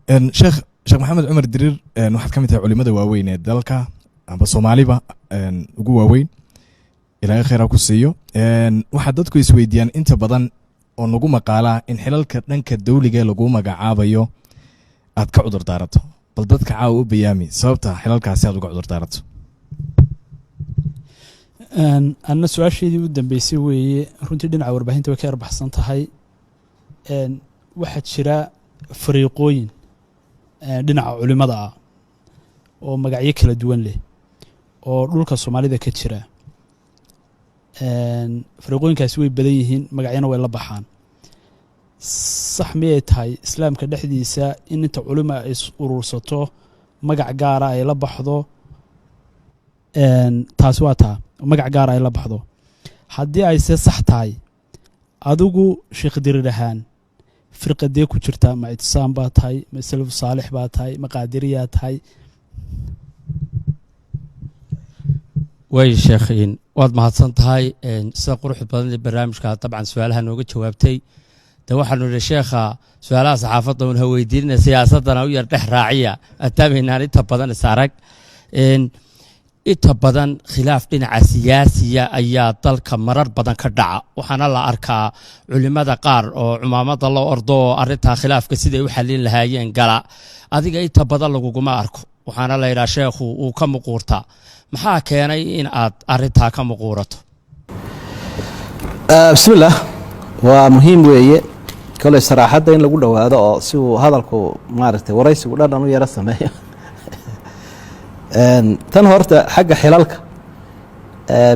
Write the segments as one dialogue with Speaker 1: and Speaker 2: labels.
Speaker 1: sheekh maxamed cumar diriir waxaad ka mid tahay culimada waaweyn ee dalka amba Soomaaliba ugu waaweyn ilaahay khayr ha ku siiyo waxa dadku isweydiiyaan inta badan oo nagu maqaalaa in xilalka dhanka dawliga lagu magacaabayo aad ka cudur daarato bal dadka caaw u bayaami sababta xilalkaasi aad uga cudur daarato
Speaker 2: anna su'aasheedii u dambeysay weeye runtii dhinaca warbaahinta way ka yarbaxsan tahay waxaa jira fariiqooyin dhinaca culimada ah oo magacyo kala duwan leh oo dhulka Soomaalida ka jira fariiqooyinkaasi way badan yihiin magacyana way la baxaan sax miyay tahay islaamka dhexdiisa in inta culimo ay urursato magac gaara ay la baxdo taasi waa taa magac gaara ay la baxdo haddii ay se sax tahay adigu sheekh diriir ahaan firqadee ku jirta ma itisaam baa tahay ma salaf saalix baa tahay ma qaadiriyaa tahay
Speaker 3: way sheekhiin waad mahadsan tahay sida qurux badan ee barnaamijka dabcan su'aalaha nooga jawaabtay waxaanu nidhi sheekha su'aalaha saxaafadda uun ha weydiinina siyaasaddana u yar dhex raaciya ataabaynaan inta badan is arag inta badan khilaaf dhinaca siyaasiya ayaa dalka marar badan ka dhaca waxaana la arkaa culimada qaar oo cumaamada loo ordo oo arrintaa khilaafka siday u xallin lahaayeen gala adiga inta badan laguguma arko waxaana la yidhaha sheekhu uu ka muquurtaa maxaa keenay in aad arrintaa ka muquurato
Speaker 4: bismillah waa muhiim weeye kale saraaxadda in lagu dhawaado oo si uu hadalku maaragtay waraysigu dhan u yara sameeyo tan horta xagga xilalka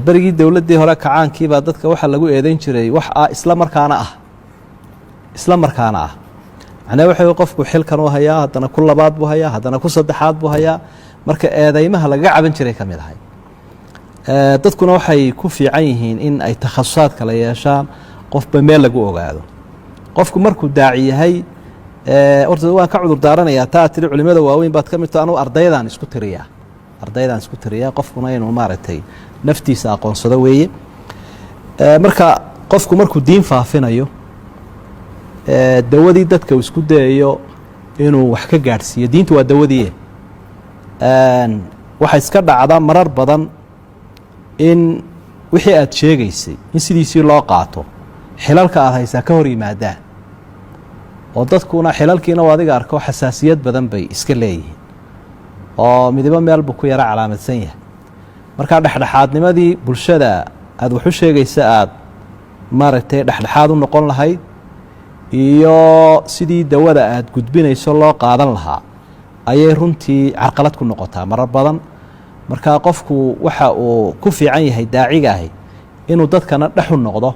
Speaker 4: berigii dowladdii hore kacaankii baa dadka waxa lagu eedayn jiray wax isla markaana ah macnaheedu waxa qofku xilkan uu hayaa haddana ku labaad buu hayaa haddana ku saddexaad buu hayaa marka eedaymaha lagaga caban jiray ka mid ahay dadkuna waxay ku fiican yihiin in ay takhasusaad kala yeeshaan qofba meel lagu ogaado qofku markuu daaci yahay horta waan ka cudur daaranayaa taa tiri culimada waaweyn baad ka mid tahay anuu ardaydaan isku tiriyaa qofkuna inuu maaragtay naftiisa aqoonsado weeye marka qofku markuu diin faafinayo dawadii dadka uu isku dayayo inuu wax ka gaadhsiiyo diintu waa dawadii waxaa iska dhacda marar badan in wixii aad sheegaysay in sidiisii loo qaato xilalka aad haysaa ka hor yimaadaan oo dadkuna xilalkiina u adiga arko xasaasiyad badan bay iska leeyihiin oo midibo meel buu ku yara calaamadsan yahay markaa dhexdhexaadnimadii bulshada aad wax u sheegaysa aad maaragtay dhexdhexaad u noqon lahayd iyo sidii dawada aad gudbinayso loo qaadan lahaa ayay runtii carqalad ku noqotaa marar badan markaa qofku waxa uu ku fiican yahay daaciga ahi inuu dadkana dhexu noqdo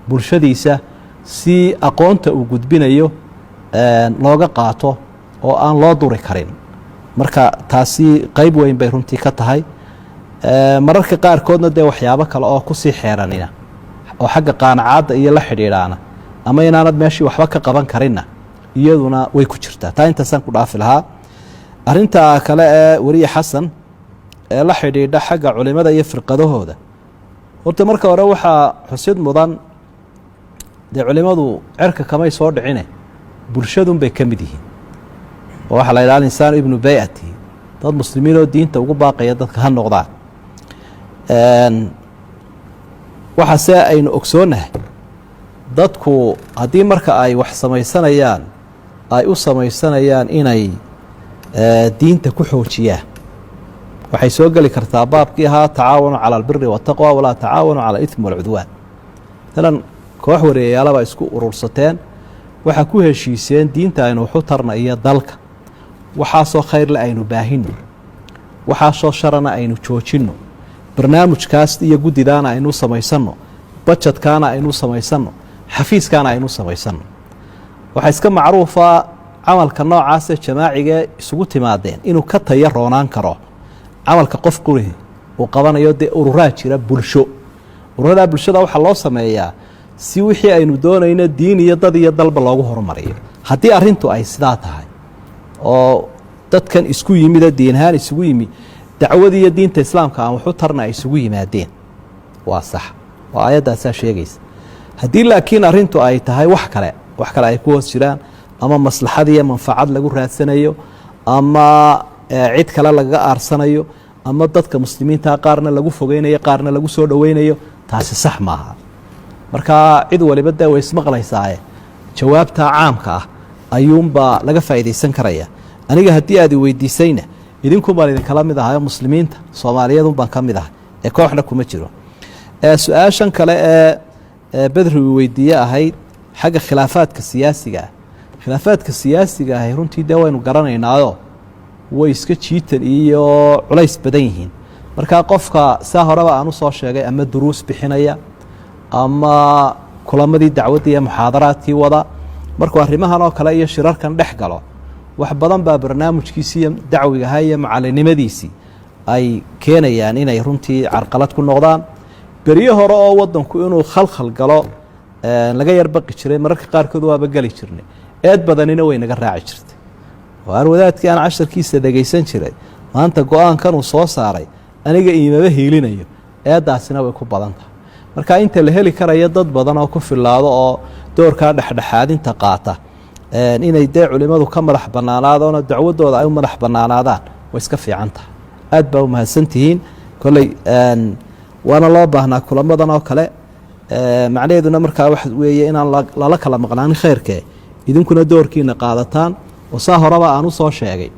Speaker 4: bulshadiisa si aqoonta uu gudbinayo looga qaato oo aan loo duri karin marka taasi qayb weyn bay runtii ka tahay mararka qaarkoodna dee waxyaabo kale oo kusii xeeranina oo xagga qaanacaadda iyo la xidhiidhaana ama inaanad meeshii waxba ka qaban karinna iyaduna way ku jirtaa taa intaasaan ku dhaafi lahaa arrinta kale ee weriye xasan ee la xidhiidha xagga culimada iyo firqadahooda horta marka hore waxaa xusid mudan dee culimadu cerka kamay soo dhicine bulshadun bay ka mid yihiin oo waxaa la yidhaha alinsaanu ibnu bay'ati dad muslimiin oo diinta ugu baaqaya dadka ha noqdaan waxaase aynu ogsoonnahay dadku haddii marka ay wax samaysanayaan ay u samaysanayaan inay diinta ku xoojiyaan waxay soo geli kartaa baabkii ahaa tacaawanu cala albiri waataqwa walaa tacaawanu cala alitmi waalcudwaan maalan koox wareeyaalaba isku urursateen waxaa ku heshiiseen diinta aynu waxu tarna iyo dalka waxaasoo khayrle aynu baahinno waxaasoo sharana aynu joojinno barnaamijkaas iyo guddidaana aynu samaysanno bajadkaana aynu samaysanno xafiiskaana aynu samaysanno waxaa iska macruufaa camalka noocaasee jamaacigae isugu timaadeen inuu ka taya roonaan karo camalka qof qurihi uu qabanayo dee ururaa jira bulsho ururadaa bulshada waxaa loo sameeyaa si wixii aynu doonayno diin iyo dad iyo dalba loogu horumariyo haddii arrintu ay sidaa tahay oo dadkan isku yimidoo diinahaan isugu yimi dacwadii iyo diinta islaamka aan waxu tarna ay isugu yimaadeen waa sax waa aayaddaasaa sheegaysa haddii laakiin arrintu ay tahay wax kale ay ku hoos jiraan ama maslaxad iyo manfacad lagu raadsanayo ama cid kale lagaga aarsanayo ama dadka muslimiinta qaarna lagu fogeynayo qaarna lagu soo dhoweynayo taasi sax maaha marka cid waliba dee way ismaqlaysaaye jawaabta caamka ah ayuunbaa laga faa'iidaysan karaya aniga haddii aad weydiisayna idinku baan idinkala mid ahayo muslimiinta soomaaliyeed un baan ka mid ahay ee kooxna kuma jiro su-aashan kale ee bedri uu weydiiye ahayd xagga khilaafaadka siyaasiga ah khilaafaadka siyaasiga ahay runtii dee waynu garanaynaayoo way iska jiitan iyo culays badan yihiin markaa qofka saa horeba aan u soo sheegay ama duruus bixinaya ama kulamadii dacwadda iyo muxaadaraadkii wada markuu arrimahan oo kale iyo shirarkan dhex galo wax badan baa barnaamijkiisii iyo dacwigaha iyo macalinimadiisii ay keenayaan inay runtii carqalad ku noqdaan beryo hore oo wadanku inuu khalkhal galo laga yarbaqi jiray mararka qaarkood waaba geli jirnay eed badanina way naga raaci jirtay waan wadaadkii aan casharkiisa dhegaysan jiray maanta go-aankan uu soo saaray aniga iimaba hiilinayo eeddaasina way ku badan tahay marka inta la heli karayo dad badan oo ku filaado oo doorkaa dhexdhexaadinta qaata inay dee culimmadu ka madax bannaanaadona dacwadooda ay u madax bannaanaadaan way iska fiican tahay aad baa u mahadsantihiin kolley waana loo baahnaa kulamadan oo kale macnaheeduna markaa waxa weeye inaan lala kala maqnaanin khayrkee idinkuna doorkiina qaadataan oo saa horeba aan u soo sheegay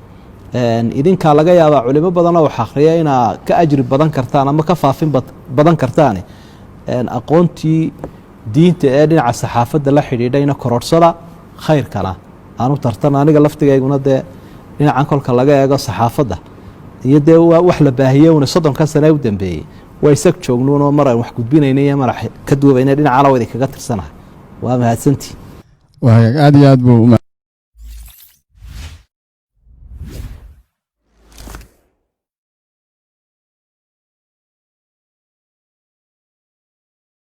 Speaker 4: idinkaa laga yaabaa culimo badanoo wax akhriya inaa ka ajri badan kartaan ama ka faafin badan kartaan aqoontii diinta ee dhinaca saxaafadda la xidhiidhayna kororhsada khayrkana aanu tartan aniga laftigayguna dee dhinacan kolka laga eego saxaafadda iyo dee wax la baahiyey una 30 sane u dambeeyey waa isag joognuunoo mar aan wax gudbinayna iyo marax ka duubayna dhinacana wadi kaga tirsanahay waa mahadsantii
Speaker 5: waa aad iyo aad buu